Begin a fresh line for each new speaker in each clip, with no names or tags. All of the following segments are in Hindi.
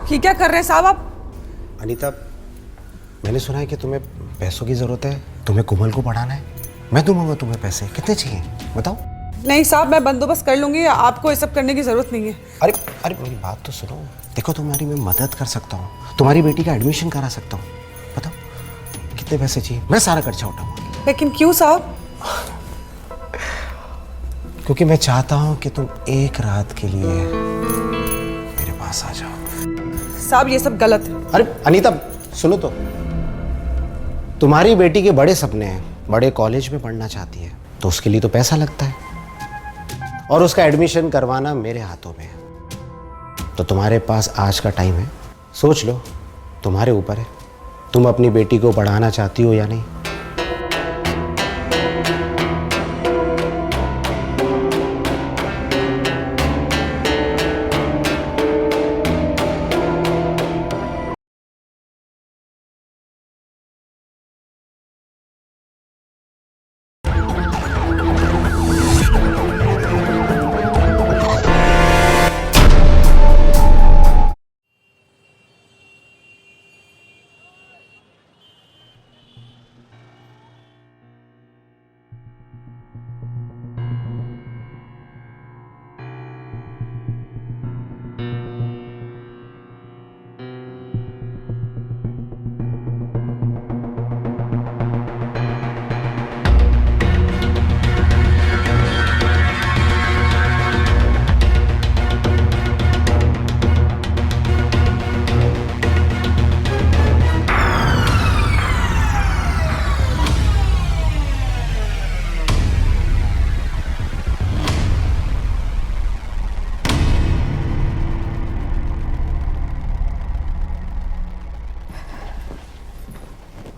ये क्या कर रहे हैं साहब आप?
अनीता, मैंने सुना है कि तुम्हें पैसों की ज़रूरत है, तुम्हें कोमल को पढ़ाना है। मैं दूंगा तुम्हें पैसे। कितने चाहिए बताओ?
नहीं साहब, मैं बंदोबस्त कर लूंगी, आपको ये सब करने की ज़रूरत नहीं है।
अरे अरे मेरी बात तो सुनो। देखो तुम्हारी मैं मदद कर सकता हूँ, तुम्हारी बेटी का एडमिशन करा सकता हूँ। बताओ कितने पैसे चाहिए, मैं सारा खर्चा उठाऊंगा।
लेकिन क्यों साहब?
क्योंकि मैं चाहता हूँ कि तुम एक रात के लिए मेरे पास आ जाओ।
साहब ये सब गलत है।
अरे अनीता सुनो तो, तुम्हारी बेटी के बड़े सपने हैं, बड़े कॉलेज में पढ़ना चाहती है, तो उसके लिए तो पैसा लगता है और उसका एडमिशन करवाना मेरे हाथों में है। तो तुम्हारे पास आज का टाइम है, सोच लो, तुम्हारे ऊपर है, तुम अपनी बेटी को पढ़ाना चाहती हो या नहीं।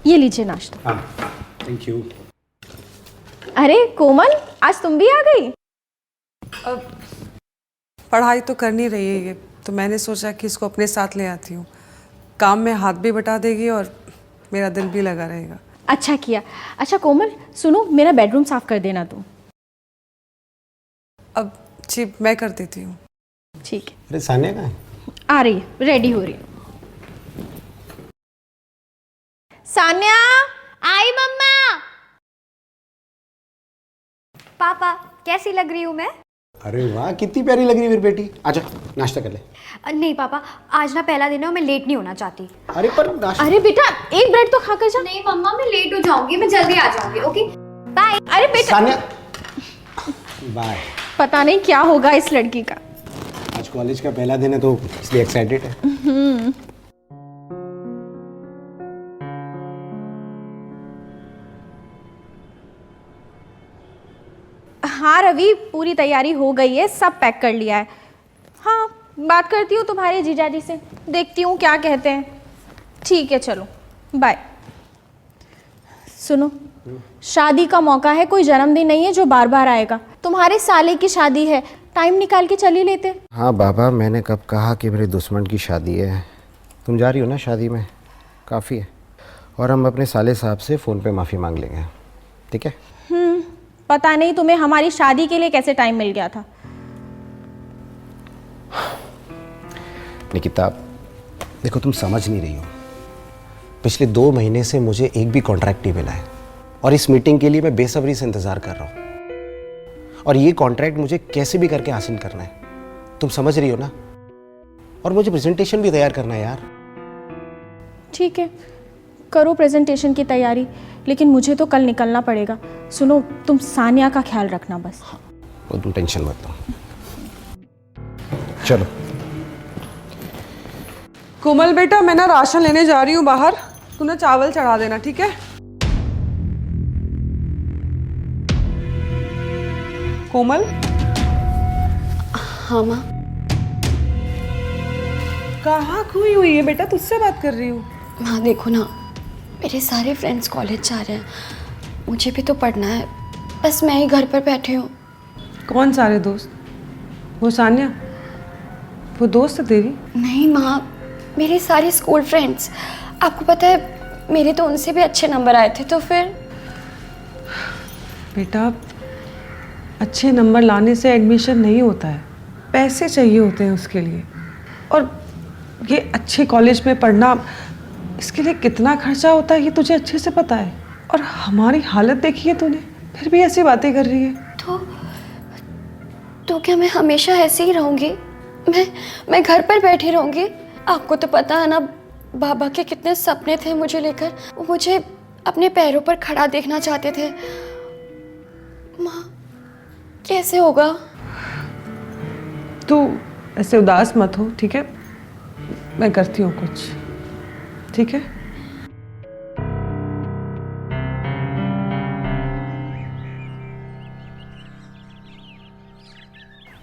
ये लीजिए नाश्ता।
हाँ थैंक यू।
अरे कोमल, आज तुम भी आ गई?
पढ़ाई तो करनी रही है ये, तो मैंने सोचा कि इसको अपने साथ ले आती हूँ। काम में हाथ भी बटा देगी और मेरा दिल भी लगा रहेगा।
अच्छा किया। अच्छा कोमल सुनो, मेरा बेडरूम साफ कर देना तुम।
अब जी मैं कर देती हूँ।
ठीक है।
अरे सानिया कहाँ है?
आ रही है, रेडी हो रही है। सान्या, आई मम्मा।
पापा कैसी लग रही हूँ मैं?
अरे वाह, कितनी प्यारी लग रही है मेरी बेटी। आजा नाश्ता कर ले।
नहीं पापा, आज ना पहला दिन है और मैं लेट नहीं होना चाहती।
अरे पर नाश्ता।
अरे बेटा एक ब्रेड तो खाकर जा।
नहीं मम्मा, मैं लेट हो जाऊंगी, मैं जल्दी आ जाऊंगी। Okay bye.
अरे बेटा
सानिया बाय।
पता नहीं क्या होगा इस लड़की का।
आज कॉलेज का पहला दिन है तो इसलिए एक्साइटेड है।
हाँ रवि, पूरी तैयारी हो गई है, सब पैक कर लिया है। हाँ बात करती हूँ तुम्हारे जीजाजी से, देखती हूँ क्या कहते हैं। ठीक है चलो बाय। सुनो, शादी का मौका है, कोई जन्मदिन नहीं है जो बार बार आएगा। तुम्हारे साले की शादी है, टाइम निकाल के चल ही लेते।
हाँ बाबा, मैंने कब कहा कि मेरे दुश्मन की शादी है। तुम जा रही हो ना शादी में, काफ़ी है। और हम अपने साले साहब से फ़ोन पे माफ़ी मांग लेंगे, ठीक है?
पता नहीं तुम्हें हमारी शादी के लिए कैसे टाइम मिल गया था।
निकिता देखो, तुम समझ नहीं रही हो। पिछले 2 महीने से मुझे एक भी कॉन्ट्रैक्ट नहीं मिला है और इस मीटिंग के लिए मैं बेसब्री से इंतज़ार कर रहा हूँ। और ये कॉन्ट्रैक्ट मुझे कैसे भी करके हासिल करना है, तुम समझ रही हो ना? और मुझे प्रेजेंटेशन भी तैयार करना है यार।
ठीक है, करो प्रेजेंटेशन की तैयारी, लेकिन मुझे तो कल निकलना पड़ेगा। सुनो, तुम सानिया का ख्याल रखना बस।
वो तुम टेंशन मत लो। चलो
कोमल बेटा, मैं ना राशन लेने जा रही हूँ बाहर, तू ना चावल चढ़ा देना, ठीक है? कोमल।
हाँ माँ।
कहाँ खोई हुई है बेटा? तुझसे बात कर रही हूँ।
माँ देखो ना, मेरे सारे फ्रेंड्स कॉलेज जा रहे हैं, मुझे भी तो पढ़ना है, बस मैं ही घर पर बैठी हूँ।
कौन सारे दोस्त? वो सानिया, वो दोस्त है तेरी?
नहीं माँ, मेरे सारे स्कूल फ्रेंड्स। आपको पता है मेरे तो उनसे भी अच्छे नंबर आए थे। तो फिर
बेटा, अच्छे नंबर लाने से एडमिशन नहीं होता है, पैसे चाहिए होते हैं उसके लिए। और ये अच्छे कॉलेज में पढ़ना, इसके लिए कितना खर्चा होता है ये तुझे अच्छे से पता है। और हमारी हालत देखी है तूने, फिर भी ऐसी बातें कर रही है।
तो क्या मैं हमेशा ऐसे ही रहूंगी? मैं घर पर बैठी रहूंगी? आपको तो पता है ना बाबा के कितने सपने थे मुझे लेकर। वो मुझे अपने पैरों पर खड़ा देखना चाहते थे। माँ, कैसे होगा?
तू ऐसे उदास मत हो, ठीक है? मैं करती हूँ कुछ, ठीक है?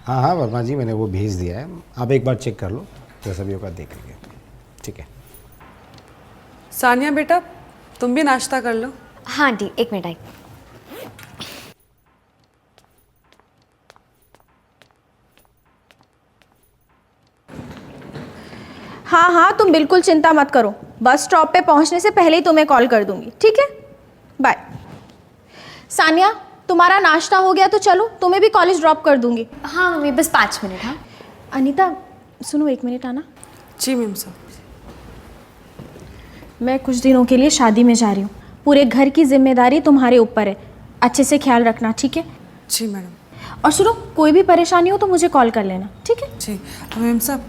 हाँ हाँ वर्मा जी, मैंने वो भेज दिया है, आप एक बार चेक कर लो, जैसा भी होगा देख लेंगे। ठीक है।
सानिया बेटा, तुम भी नाश्ता कर लो।
हाँ आंटी, एक मिनट आई।
हाँ हाँ, तुम बिल्कुल चिंता मत करो, बस स्टॉप पे पहुंचने से पहले ही तुम्हें कॉल कर दूंगी, ठीक है? बाय। सानिया, तुम्हारा नाश्ता हो गया तो चलो, तुम्हें भी कॉलेज ड्रॉप कर दूंगी।
हाँ मम्मी, बस 5 मिनट। हाँ
अनीता सुनो, 1 मिनट आना।
जी मैम साहब।
मैं कुछ दिनों के लिए शादी में जा रही हूँ, पूरे घर की जिम्मेदारी तुम्हारे ऊपर है, अच्छे से ख्याल रखना, ठीक है?
जी मैडम।
और सुनो, कोई भी परेशानी हो तो मुझे कॉल कर लेना, ठीक है?
जी मैम साहब,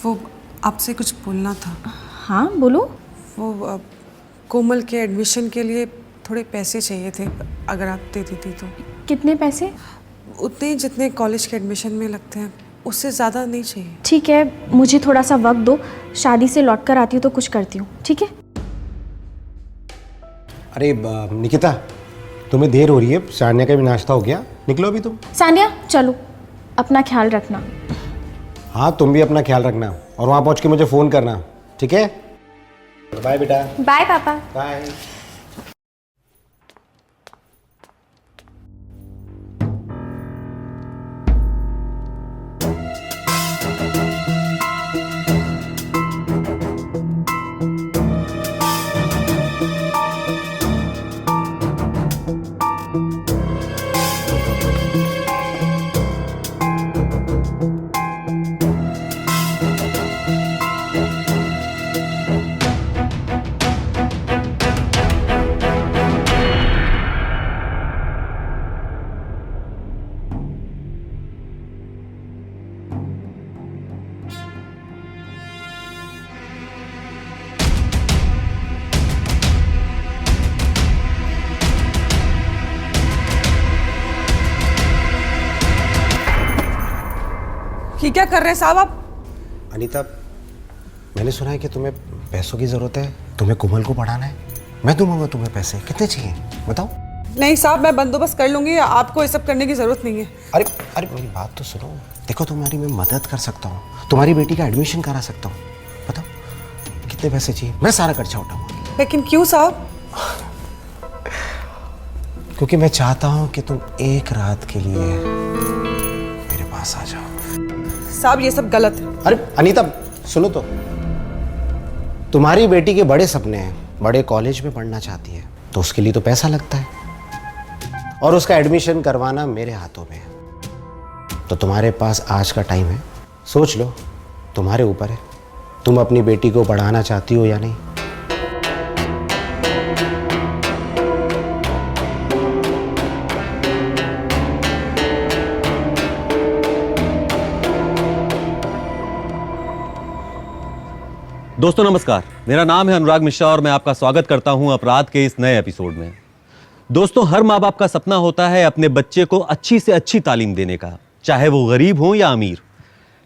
वो आपसे कुछ बोलना था।
हाँ बोलो।
वो कोमल के एडमिशन के लिए थोड़े पैसे चाहिए थे, अगर आप दे देती तो।
कितने पैसे?
उतने ही जितने कॉलेज के एडमिशन में लगते हैं, उससे ज़्यादा नहीं चाहिए।
ठीक है, मुझे थोड़ा सा वक्त दो, शादी से लौट कर आती हूँ तो कुछ करती हूँ, ठीक है?
अरे निकिता, तुम्हें देर हो रही है, सानिया का भी नाश्ता हो गया, निकलो अभी तुम।
सानिया चलो, अपना ख्याल रखना।
हाँ तुम भी अपना ख्याल रखना, और वहाँ पहुँच के मुझे फ़ोन करना, ठीक है? बाय बेटा।
बाय पापा।
बाय।
ये क्या कर रहे हैं साहब आप?
अनीता, मैंने सुना है कि तुम्हें पैसों की ज़रूरत है, तुम्हें कोमल को पढ़ाना है। मैं दूंगा तुम्हें पैसे, कितने चाहिए बताओ?
नहीं साहब, मैं बंदोबस्त कर लूँगी, आपको ये सब करने की ज़रूरत नहीं है।
अरे अरे मेरी बात तो सुनो, देखो तुम्हारी मैं मदद कर सकता हूँ, तुम्हारी बेटी का एडमिशन करा सकता हूँ, बताओ कितने पैसे चाहिए, मैं सारा खर्चा उठाऊंगा।
लेकिन क्यों साहब?
क्योंकि मैं चाहता हूँ कि तुम एक रात के लिए मेरे पास आ जाओ।
साहब ये सब गलत है।
अरे अनीता सुनो तो, तुम्हारी बेटी के बड़े सपने हैं, बड़े कॉलेज में पढ़ना चाहती है, तो उसके लिए तो पैसा लगता है, और उसका एडमिशन करवाना मेरे हाथों में है। तो तुम्हारे पास आज का टाइम है, सोच लो, तुम्हारे ऊपर है, तुम अपनी बेटी को पढ़ाना चाहती हो या नहीं।
दोस्तों नमस्कार, मेरा नाम है अनुराग मिश्रा और मैं आपका स्वागत करता हूं अपराध के इस नए एपिसोड में। दोस्तों, हर माँ बाप का सपना होता है अपने बच्चे को अच्छी से अच्छी तालीम देने का, चाहे वो गरीब हो या अमीर।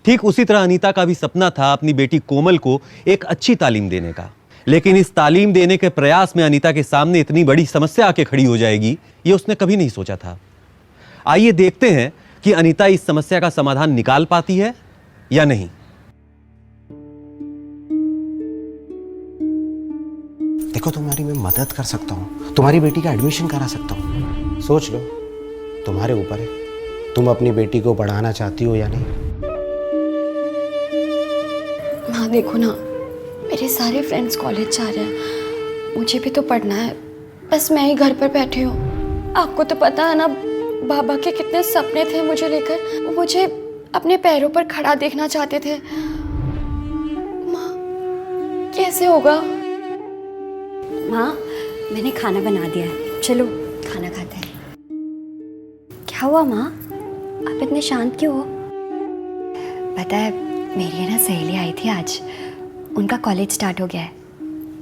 ठीक उसी तरह अनीता का भी सपना था अपनी बेटी कोमल को एक अच्छी तालीम देने का, लेकिन इस तालीम देने के प्रयास में अनीता के सामने इतनी बड़ी समस्या आके खड़ी हो जाएगी, ये उसने कभी नहीं सोचा था। आइए देखते हैं कि अनीता इस समस्या का समाधान निकाल पाती है या नहीं।
देखो तुम्हारी मैं मदद कर सकता हूँ, तुम्हारी बेटी का एडमिशन करा सकता हूँ, सोच लो, तुम्हारे ऊपर है, तुम अपनी बेटी को पढ़ाना चाहती हो या नहीं।
माँ देखो ना, मेरे सारे फ्रेंड्स कॉलेज जा रहे हैं, मुझे भी तो पढ़ना है, बस मैं ही घर पर बैठी हूँ। आपको तो पता है ना बाबा के कितने सपने थे मुझे लेकर। वो मुझे अपने पैरों पर खड़ा देखना चाहते थे। माँ, कैसे होगा?
माँ, मैंने खाना बना दिया है, चलो खाना खाते हैं। क्या हुआ माँ, आप इतने शांत क्यों हो? पता है, मेरी है ना सहेली आई थी आज, उनका कॉलेज स्टार्ट हो गया है।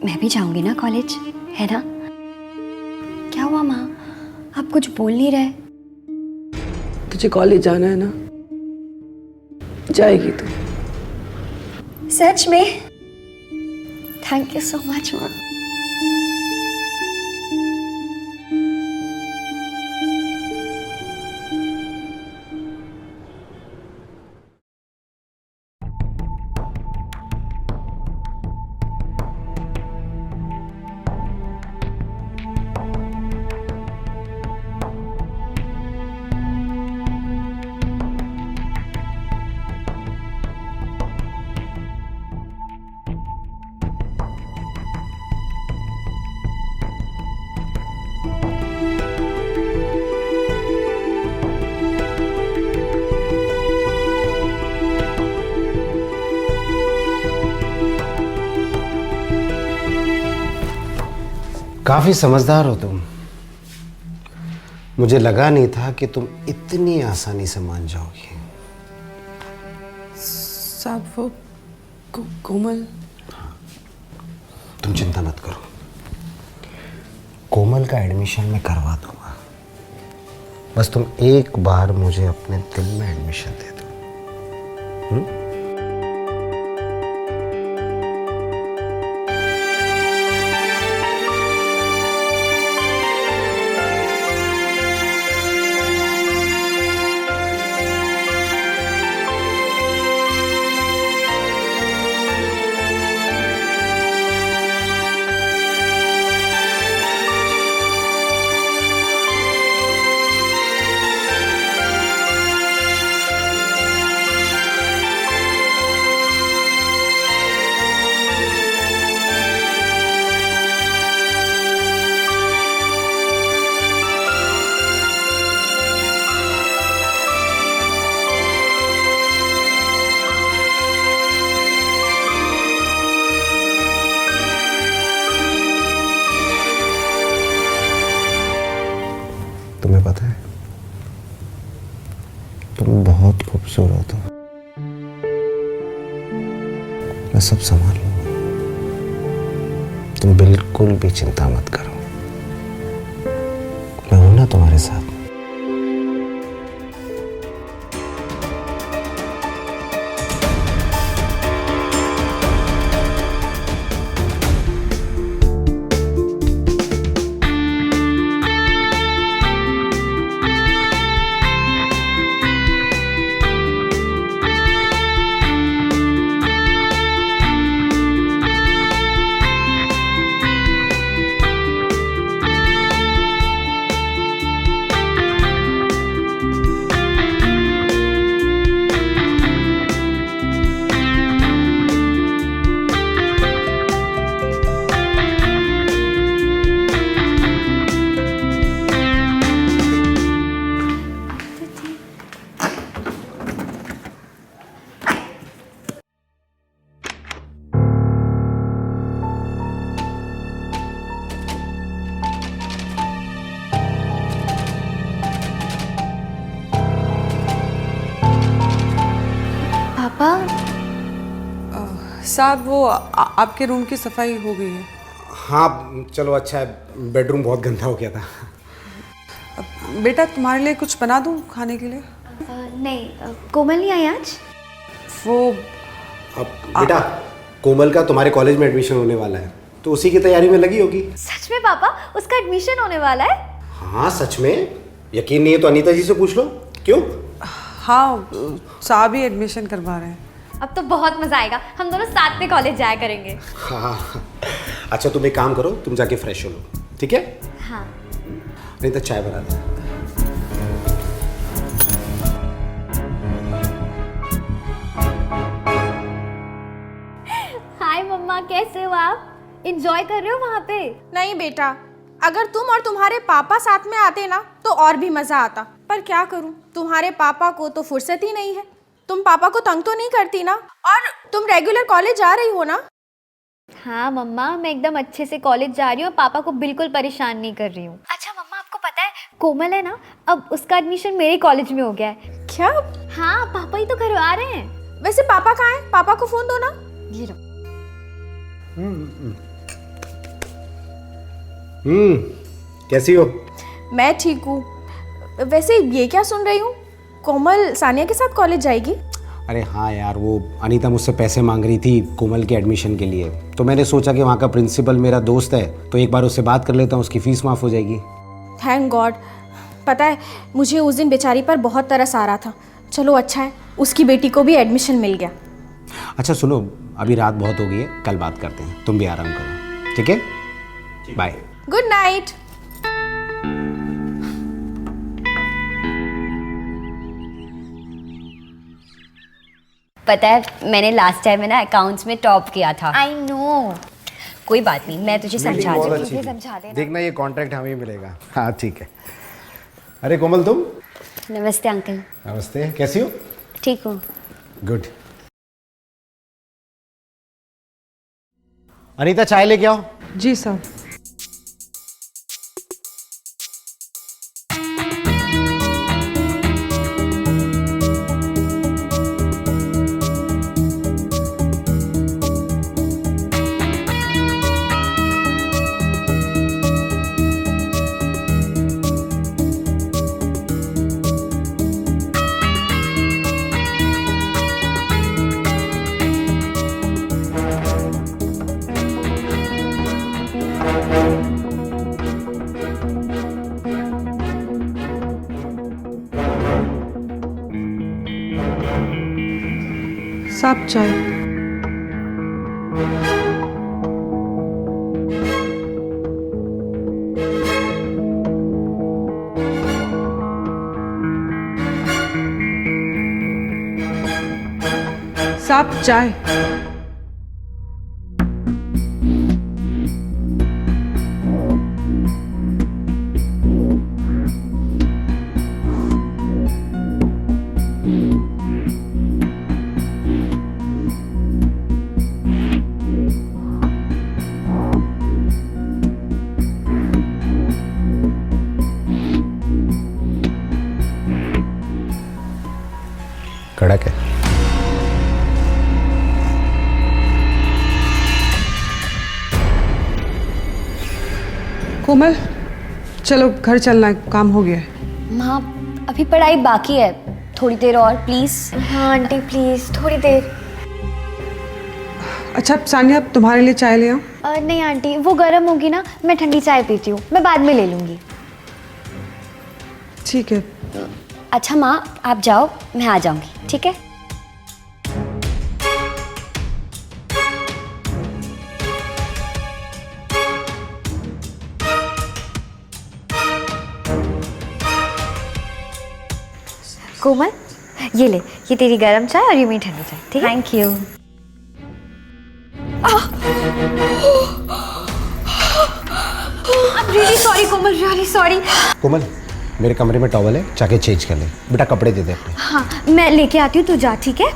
मैं भी जाऊंगी ना कॉलेज, है ना? क्या हुआ माँ, आप कुछ बोल नहीं रहे?
तुझे कॉलेज जाना है ना, जाएगी तू।
सच में? थैंक यू सो मच माँ।
काफी समझदार हो तुम। मुझे लगा नहीं था कि तुम इतनी आसानी से मान जाओगी।
साहब वो कोमल।
तुम चिंता मत करो, कोमल का एडमिशन मैं करवा दूंगा। बस तुम एक बार मुझे अपने दिल में एडमिशन दे दो। तुम्हें पता है, तुम बहुत खूबसूरत हो। मैं सब संभाल लूंगा, तुम बिल्कुल भी चिंता मत करो। मैं हूं ना तुम्हारे साथ।
पापा,
साहब वो आपके रूम की सफाई हो गई है।
हाँ चलो, अच्छा है। बेडरूम बहुत गंदा हो गया था।
बेटा तुम्हारे लिए कुछ बना दूं खाने के लिए?
नहीं, कोमल नहीं आई आज?
वो
अब बेटा, कोमल का तुम्हारे कॉलेज में एडमिशन होने वाला है, तो उसी की तैयारी में लगी होगी।
सच में पापा, उसका एडमिशन होने वाला है?
हाँ सच में। यकीन नहीं है तो अनीता जी से पूछ लो। क्यों?
हाँ, साहब ही एडमिशन करवा रहे हैं।
अब तो बहुत मजा आएगा, हम दोनों साथ में कॉलेज जाया करेंगे।
हाँ। अच्छा तुम एक काम करो, तुम जाके फ्रेश हो लो, ठीक है?
हाँ।
नहीं तो चाय बना दो।
हाय मम्मा, कैसे हो आप? एंजॉय कर रहे हो वहाँ पे?
नहीं बेटा, अगर तुम और तुम्हारे पापा साथ में आते ना तो और भी मजा आता, पर क्या करूं, तुम्हारे पापा को तो फुर्सत ही नहीं है। तुम पापा को तंग तो नहीं करती ना? और तुम रेगुलर कॉलेज जा रही हो ना?
हाँ मम्मा, मैं एकदम अच्छे से कॉलेज जा रही हूँ, पापा को बिल्कुल परेशान नहीं कर रही हूँ। अच्छा मम्मा, आपको पता है कोमल है ना, अब उसका एडमिशन मेरे कॉलेज में हो गया है।
क्या?
हाँ, पापा ही तो करवा रहे हैं।
वैसे पापा कहाँ हैं? पापा को फोन दो ना।
ये लो।
कैसी हो?
मैं ठीक हूँ। वैसे ये क्या सुन रही हूँ, कोमल सानिया के साथ कॉलेज जाएगी?
अरे हाँ यार, वो अनीता मुझसे पैसे मांग रही थी कोमल के एडमिशन के लिए, तो मैंने सोचा कि वहाँ का प्रिंसिपल मेरा दोस्त है, तो एक बार उससे बात कर लेता हूँ, उसकी फ़ीस माफ़ हो जाएगी।
Thank God. पता है, मुझे उस दिन बेचारी पर बहुत तरस आ रहा था। चलो अच्छा है, उसकी बेटी को भी एडमिशन मिल गया।
अच्छा सुनो, अभी रात बहुत हो गई है, कल बात करते हैं, तुम भी आराम करो, ठीक है? बाय।
Good night.
पता है मैंने लास्ट टाइम में ना अकाउंट्स में टॉप किया था।
I know.
कोई बात नहीं, मैं तुझे समझा दूंगी।
मुझे समझा देना।
देखना ये कॉन्ट्रैक्ट हमें ही मिलेगा। हाँ ठीक है। अरे कोमल तुम?
नमस्ते अंकल।
नमस्ते, कैसी हो?
ठीक हूँ।
गुड। अनीता चाय लेके आओ।
जी सर। साहब चाय। साहब चाय।
कड़क है।
कोमल चलो घर चलना है, काम हो गया है।
माँ अभी पढ़ाई बाकी है, थोड़ी देर और प्लीज।
हाँ आंटी प्लीज थोड़ी देर।
अच्छा सानिया, तुम्हारे लिए चाय ले आऊं?
नहीं आंटी, वो गर्म होगी ना, मैं ठंडी चाय पीती हूँ, मैं बाद में ले लूँगी।
ठीक है।
अच्छा माँ आप जाओ, मैं आ जाऊंगी, ठीक है?
कोमल ये ले, ये तेरी गर्म चाय और ये मेरी ठंडी चाय, ठीक है?
Thank you.
I'm really sorry Komal, really sorry।
कोमल मेरे कमरे में टॉवल है, जाके चेंज कर ले। बेटा कपड़े दे दे अपने।
हाँ मैं लेके आती हूँ, तू जा, ठीक है?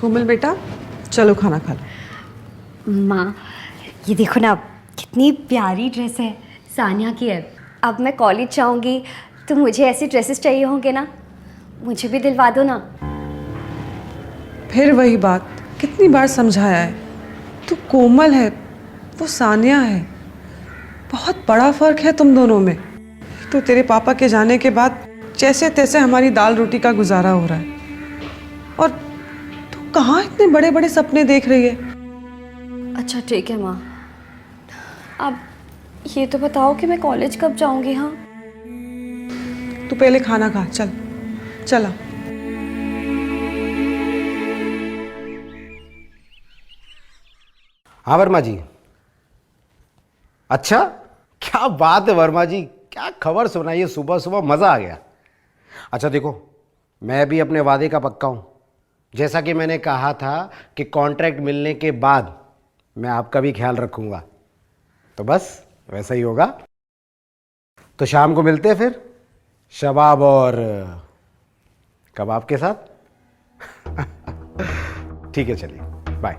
कोमल बेटा चलो खाना खा लो।
माँ ये देखो ना, कितनी प्यारी ड्रेस है, सानिया की है। अब मैं कॉलेज जाऊंगी तो मुझे ऐसी ड्रेसेस चाहिए होंगे ना, मुझे भी दिलवा दो ना।
फिर वही बात, कितनी बार समझाया है, तू कोमल है, वो सानिया है, बहुत बड़ा फर्क है तुम दोनों में। तो तेरे पापा के जाने के बाद जैसे तैसे हमारी दाल रोटी का गुजारा हो रहा है। और तू कहाँ इतने बड़े बड़े सपने देख रही है?
अच्छा ठीक है माँ, अब ये तो बताओ कि मैं कॉलेज कब जाऊंगी। हाँ
तू पहले खाना खा, चल चला।
हाँ वर्मा जी। अच्छा क्या बात है वर्मा जी, क्या खबर सुनाइए, सुबह सुबह मज़ा आ गया। अच्छा देखो, मैं भी अपने वादे का पक्का हूँ। जैसा कि मैंने कहा था कि कॉन्ट्रैक्ट मिलने के बाद मैं आपका भी ख्याल रखूँगा, तो बस वैसा ही होगा। तो शाम को मिलते हैं फिर, शबाब और कबाब के साथ। ठीक है, चलिए बाय।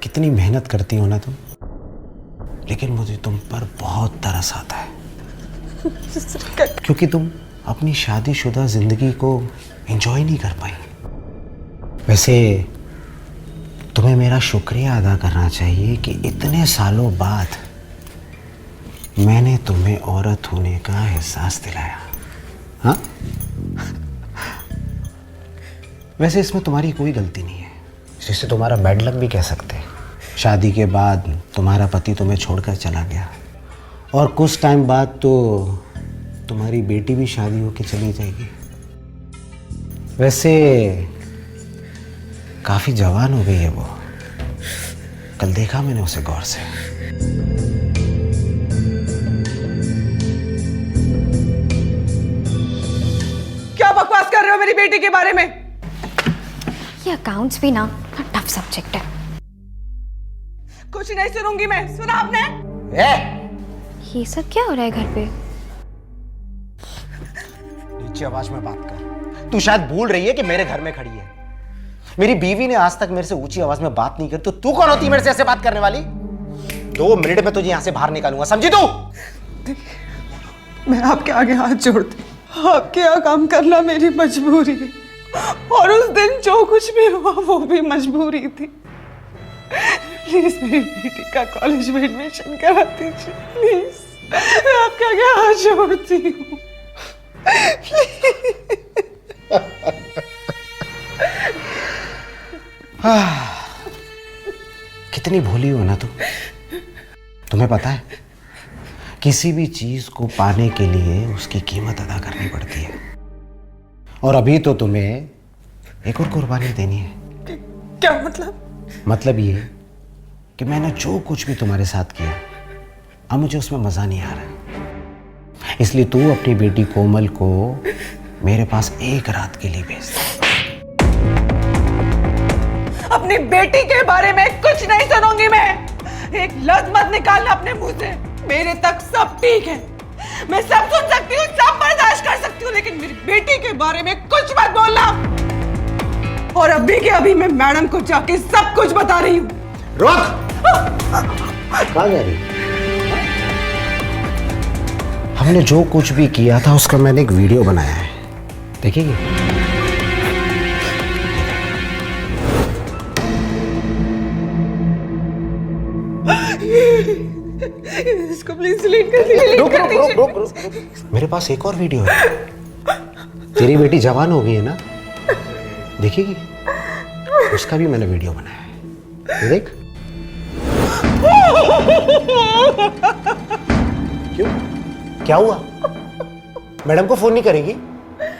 कितनी मेहनत करती हो ना तुम, लेकिन मुझे तुम पर बहुत तरस आता है। क्योंकि तुम अपनी शादीशुदा जिंदगी को एंजॉय नहीं कर पाई। वैसे तुम्हें मेरा शुक्रिया अदा करना चाहिए कि इतने सालों बाद मैंने तुम्हें औरत होने का एहसास दिलाया। हाँ वैसे इसमें तुम्हारी कोई गलती नहीं है, जिसे तुम्हारा बैड लक भी कह सकते हैं। शादी के बाद तुम्हारा पति तुम्हें छोड़कर चला गया, और कुछ टाइम बाद तो तुम्हारी बेटी भी शादी होकर चली जाएगी। वैसे काफ़ी जवान हो गई है वो, कल देखा मैंने उसे गौर से।
क्या बकवास कर रहे हो मेरी बेटी के बारे में?
ये अकाउंट्स भी ना टफ सब्जेक्ट है।
कुछ नहीं सुनूंगी मैं, सुना आपने?
ये सब क्या हो रहा है घर पे?
नीचे आवाज में बात कर। तू शायद भूल रही है कि मेरे घर में खड़ी है। मेरी बीवी ने आज तक मेरे से ऊंची आवाज में बात नहीं करी, तो तू कौन होती है मेरे से ऐसे बात करने वाली? 2 मिनट में तुझे यहां से बाहर निकालूंगा, समझी तू?
मैं आपके आगे हाथ जोड़ती, आपके यहाँ काम करना मेरी मजबूरी है, और उस दिन जो कुछ भी हुआ वो भी मजबूरी थी। प्लीज मेरी बेटी का कॉलेज में एडमिशन करा दीजिए, प्लीज। मैं आपके आगे हाथ जोड़ती हूँ।
कितनी भोली हो ना तुम। तुम्हें पता है किसी भी चीज को पाने के लिए उसकी कीमत अदा करनी पड़ती है, और अभी तो तुम्हें एक और कुर्बानी देनी है।
क्या मतलब?
मतलब ये कि मैंने जो कुछ भी तुम्हारे साथ किया, अब मुझे उसमें मजा नहीं आ रहा। इसलिए तू अपनी बेटी कोमल को मेरे पास एक रात के लिए भेज दे।
अपनी बेटी के बारे में कुछ नहीं सुनूंगी मैं। एक लफ्ज मत निकालना अपने मुंह से। मेरे तक सब ठीक है, मैं सब सुन सकती हूँ, सब बर्दाश्त कर सकती हूँ, लेकिन मेरी बेटी के बारे में कुछ मत बोलना। और अभी के अभी मैं मैडम को जाके सब कुछ बता रही हूँ।
रोक! कहाँ जा रही? हमने जो कुछ भी किया था उसका मैंने एक वीडियो बनाया है, देखिए।
इसको प्लीज डिलीट कर दीजिए।
रुक। मेरे पास एक और वीडियो है। तेरी बेटी जवान हो गई है ना, देखिएगी, उसका भी मैंने वीडियो बनाया है, ये देख। क्यों, क्या हुआ? मैडम को फोन नहीं करेगी?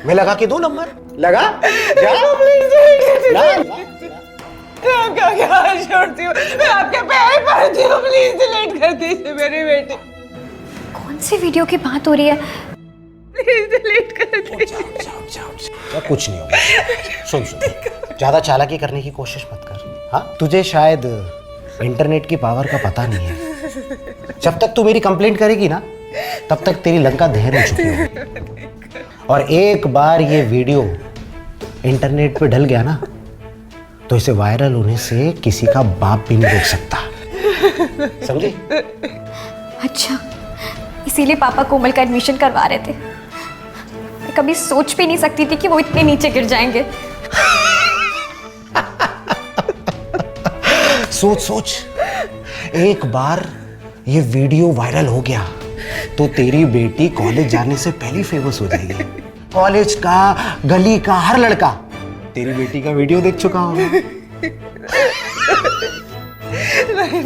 मैं लगा के दूं नंबर? लगा? जा।
आपके आगे हाथ जोड़ती हूँ, मैं आपके पैर पड़ती हूँ, प्लीज डिलीट कर दीजिए मेरी बेटी।
कौन सी वीडियो की बात हो रही है?
प्लीज डिलीट कर दीजिए।
जाओ, कुछ नहीं होगा। सुन, ज्यादा चालाकी करने की कोशिश मत कर। हाँ, तुझे शायद इंटरनेट की पावर का पता नहीं है। जब तक तू मेरी कंप्लेंट करेगी ना, तब तक तेरी लंका दहन हो चुकी होगी। और एक बार ये वीडियो इंटरनेट पे डल गया ना, तो इसे वायरल होने से किसी का बाप भी नहीं रोक सकता, समझे?
अच्छा, इसीलिए पापा कोमल का एडमिशन करवा रहे थे। मैं कभी सोच भी नहीं सकती थी कि वो इतने नीचे गिर जाएंगे।
सोच सोच, एक बार ये वीडियो वायरल हो गया तो तेरी बेटी कॉलेज जाने से पहले फेमस हो जाएगी। कॉलेज का, गली का हर लड़का तेरी बेटी का वीडियो देख चुका होगा।
नहीं,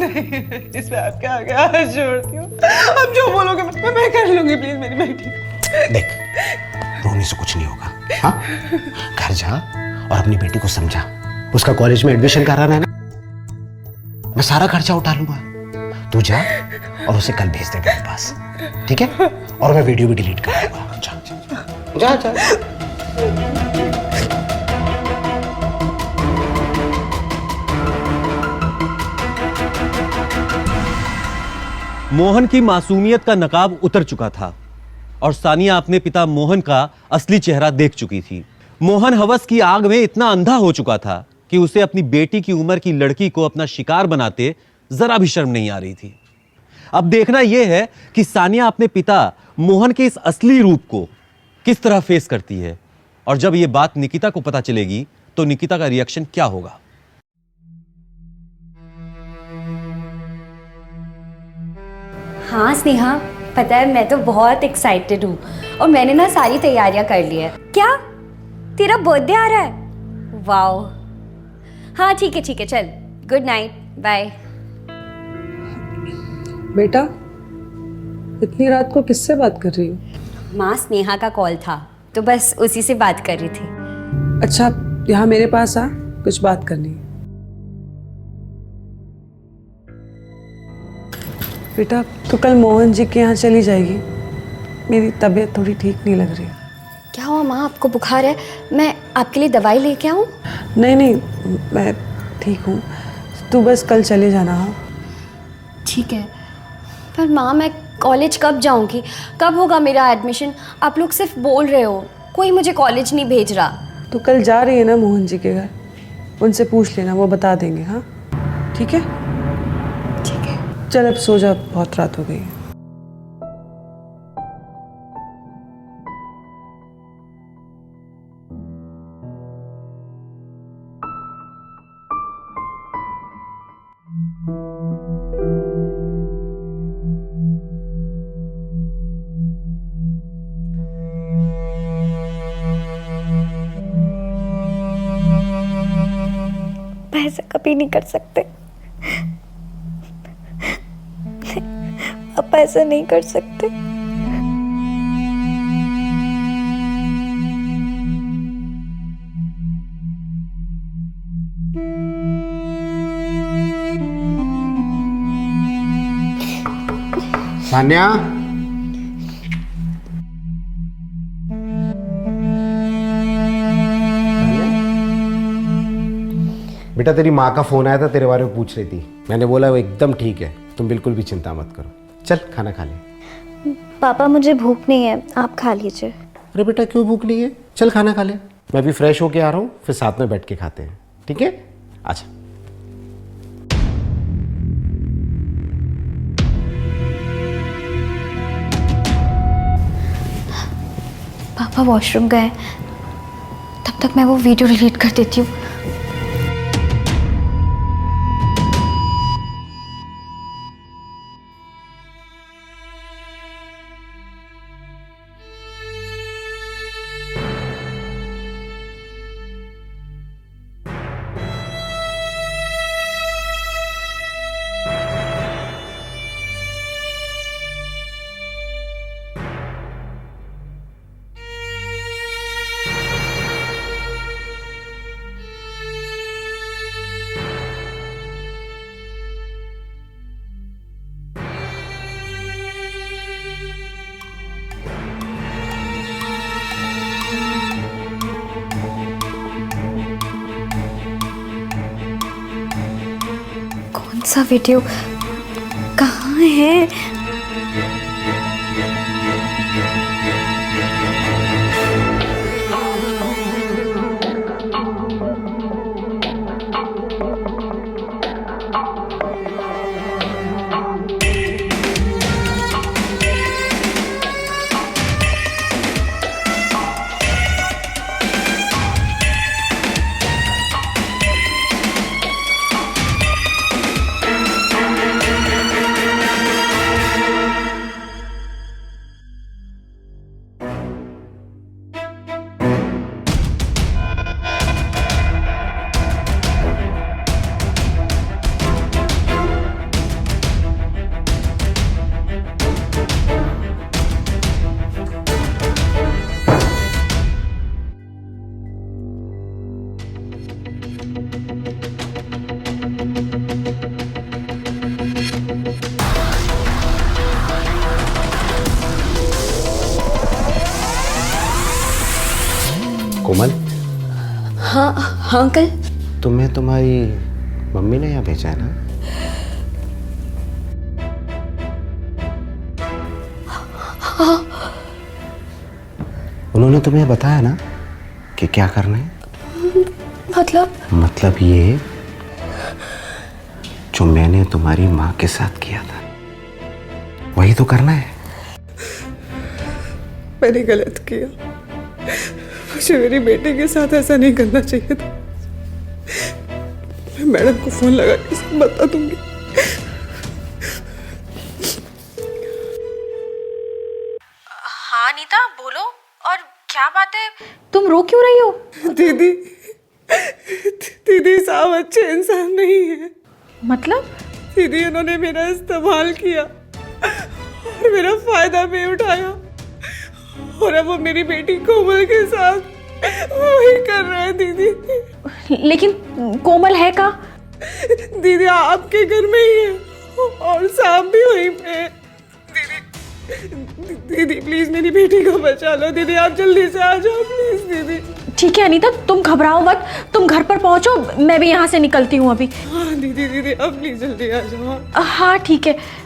इसमें आप क्या क्या छोड़ती हूँ। अब जो बोलोगे मैं कर लूंगी, प्लीज मेरी बेटी।
देख, रोने से कुछ नहीं होगा, हाँ? घर जा और अपनी बेटी को समझा। उसका कॉलेज में एडमिशन कराना है ना, मैं सारा खर्चा उठा लूंगा। तू जा और उसे कल भेज दे मेरे पास, ठीक है? और मैं वीडियो भी डिलीट कर दूंगा। जा जा जा।
मोहन की मासूमियत का नकाब उतर चुका था और सानिया अपने पिता मोहन का असली चेहरा देख चुकी थी। मोहन हवस की आग में इतना अंधा हो चुका था कि उसे अपनी बेटी की उम्र की लड़की को अपना शिकार बनाते जरा भी शर्म नहीं आ रही थी। अब देखना यह है कि सानिया अपने पिता मोहन के इस असली रूप को किस तरह फेस करती है, और जब यह बात निकिता को पता चलेगी तो निकिता का रिएक्शन क्या होगा।
हाँ स्नेहा, पता है मैं तो बहुत एक्साइटेड हूँ और मैंने ना सारी तैयारियां कर ली है। क्या तेरा बर्थडे आ रहा है? वाओ, हाँ ठीक है चल, गुड नाइट, बाय।
बेटा, इतनी रात को किससे बात कर रही हो?
माँ, स्नेहा का कॉल था तो बस उसी से बात कर रही थी।
अच्छा, यहाँ मेरे पास आ, कुछ बात करनी है। बेटा, तो कल मोहन जी के यहाँ चली जाएगी? मेरी तबीयत थोड़ी ठीक नहीं लग रही।
क्या हुआ माँ, आपको बुखार है? मैं आपके लिए दवाई लेके आऊँ?
नहीं, मैं ठीक हूँ, तू बस कल चले जाना। हाँ
ठीक है, पर माँ मैं कॉलेज कब जाऊँगी? कब होगा मेरा एडमिशन? आप लोग सिर्फ बोल रहे हो, कोई मुझे कॉलेज नहीं भेज रहा।
तो कल जा रही है ना मोहन जी के घर, उनसे पूछ लेना, वो बता देंगे। हाँ ठीक है?
ठीक है।
चल अब सो जा, बहुत रात हो गई है।
ऐसा कभी नहीं कर सकते, आप ऐसा नहीं कर सकते।
सान्या, बेटा तेरी माँ का फोन आया था, तेरे बारे में पूछ रही थी। मैंने बोला वो एकदम ठीक है, तुम बिल्कुल भी चिंता मत करो। चल खाना खा ले।
पापा मुझे भूख नहीं है, आप खा लीजिए।
अरे बेटा क्यों भूख नहीं है? चल खाना खा ले, मैं भी फ्रेश होके आ रहा हूँ, फिर साथ में बैठ के खाते हैं, ठीक है? अच्छा।
पापा वॉशरूम गए, तब तक मैं वो वीडियो डिलीट कर देती हूँ। कौन सा वीडियो कहाँ है?
कोमल,
हाँ हाँ अंकल।
तुम्हें तुम्हारी मम्मी ने यहाँ भेजा है ना?
हाँ।
उन्होंने तुम्हें बताया ना कि क्या करना है? मतलब ये जो मैंने तुम्हारी माँ के साथ किया था वही तो करना है।
मैंने गलत किया, मुझे मेरी बेटी के साथ ऐसा नहीं करना चाहिए था। मैं मैडम को फोन लगा के सब बता दूंगी।
हाँ अनीता बोलो, और क्या बात है? तुम रो क्यों रही हो?
दीदी साहब अच्छे इंसान नहीं है।
मतलब?
दीदी उन्होंने मेरा इस्तेमाल किया और मेरा फायदा भी उठाया, और अब वो मेरी बेटी कोमल के साथ वही कर रहे हैं दीदी।
लेकिन कोमल है कहाँ?
दीदी आपके घर में ही है और सांप भी वहीं पे है। दीदी प्लीज मेरी बेटी को बचा लो। दीदी आप जल्दी से आ जाओ प्लीज दीदी।
ठीक है अनीता, तुम घबराओ मत, तुम घर पर पहुंचो, मैं भी यहाँ से निकलती हूँ अभी।
हाँ दीदी अब प्लीज जल्दी आ जाओ।
हाँ ठीक है।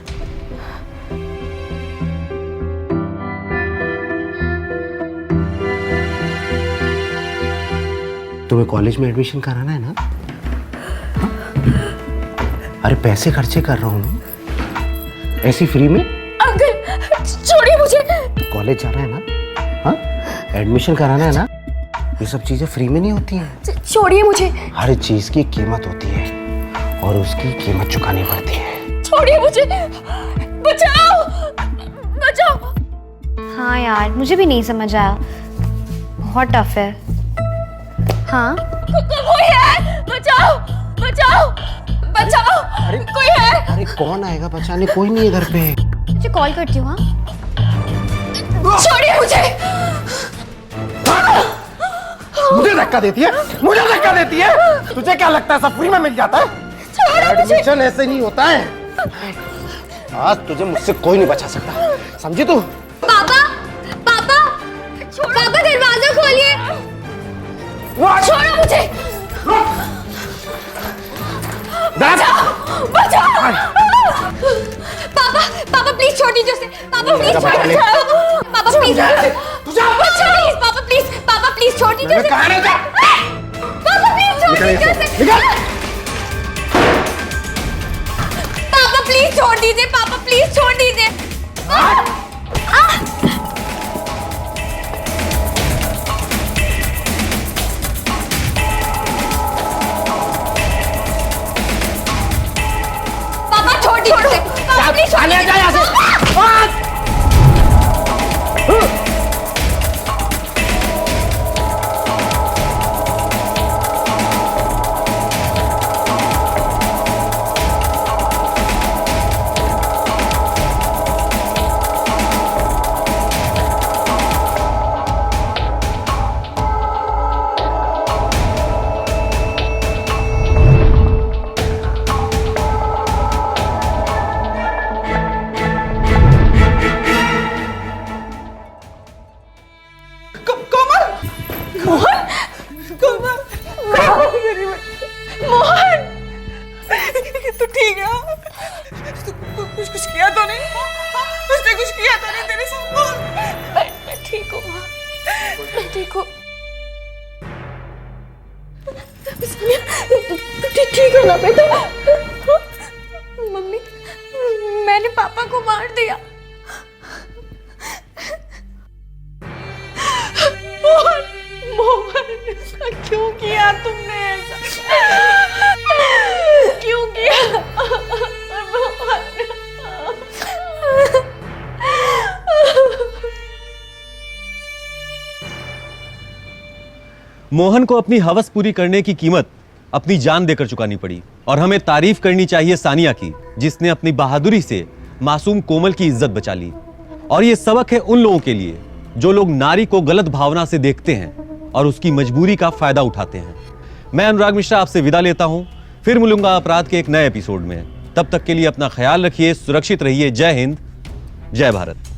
तुम्हें कॉलेज में एडमिशन कराना है ना? हाँ? अरे पैसे खर्चे कर रहा हूँ ना, ऐसी फ्री में।
अंकल छोड़िए मुझे।
कॉलेज जाना है ना? हाँ, एडमिशन कराना है ना? ये सब चीजें फ्री में नहीं होती हैं।
छोड़िए मुझे।
हर चीज की कीमत होती है और उसकी कीमत चुकानी पड़ती है।
छोड़िए मुझे, बचाओ बचाओ।
हाँ यार, मुझे भी नहीं समझ आया, बहुत टफ है। हाँ
कोई है? बचाओ बचाओ बचाओ। कोई है?
अरे कौन आएगा बचाने? कोई नहीं है घर पे।
मुझे कॉल करती हूँ। हाँ
छोड़िए मुझे।
मुझे धक्का देती है, मुझे धक्का देती है। तुझे क्या लगता है सब फ्री में मिल जाता है? एडमिशन ऐसे नहीं होता है। आज तुझे मुझसे कोई नहीं बचा सकता, समझी तू?
पापा पापा पापा दरवाजा खोलिए। छोड़ो मुझे। बचाओ पापा पापा प्लीज छोड़ दीजिए उसे। पापा प्लीज छोड़ दीजिए। पापा प्लीज पापा प्लीज पापा प्लीज छोड़ दीजिए उसे। पापा प्लीज छोड़ दीजिए उसे। पापा प्लीज छोड़ दीजिए। पापा प्लीज छोड़ दीजिए। पापा छोड़ दीजिए। पापा प्लीज छोड़ दीजिए।
तू ठीक है? कुछ किया तो नहीं? उसने कुछ किया तो नहीं तेरे साथ?
मैं ठीक हूँ माँ, मैं ठीक हूँ। ठीक है ना बेटा? मम्मी मैंने पापा को मार दिया।
मोहन क्यों किया तुमने ऐसा? क्यों किया?
मोहन को अपनी हवस पूरी करने की कीमत अपनी जान देकर चुकानी पड़ी, और हमें तारीफ करनी चाहिए सानिया की, जिसने अपनी बहादुरी से मासूम कोमल की इज्जत बचा ली। और यह सबक है उन लोगों के लिए जो लोग नारी को गलत भावना से देखते हैं और उसकी मजबूरी का फायदा उठाते हैं। मैं अनुराग मिश्रा आपसे विदा लेता हूं, फिर मिलूंगा अपराध के एक नए एपिसोड में। तब तक के लिए अपना ख्याल रखिए, सुरक्षित रहिए। जय हिंद, जय भारत।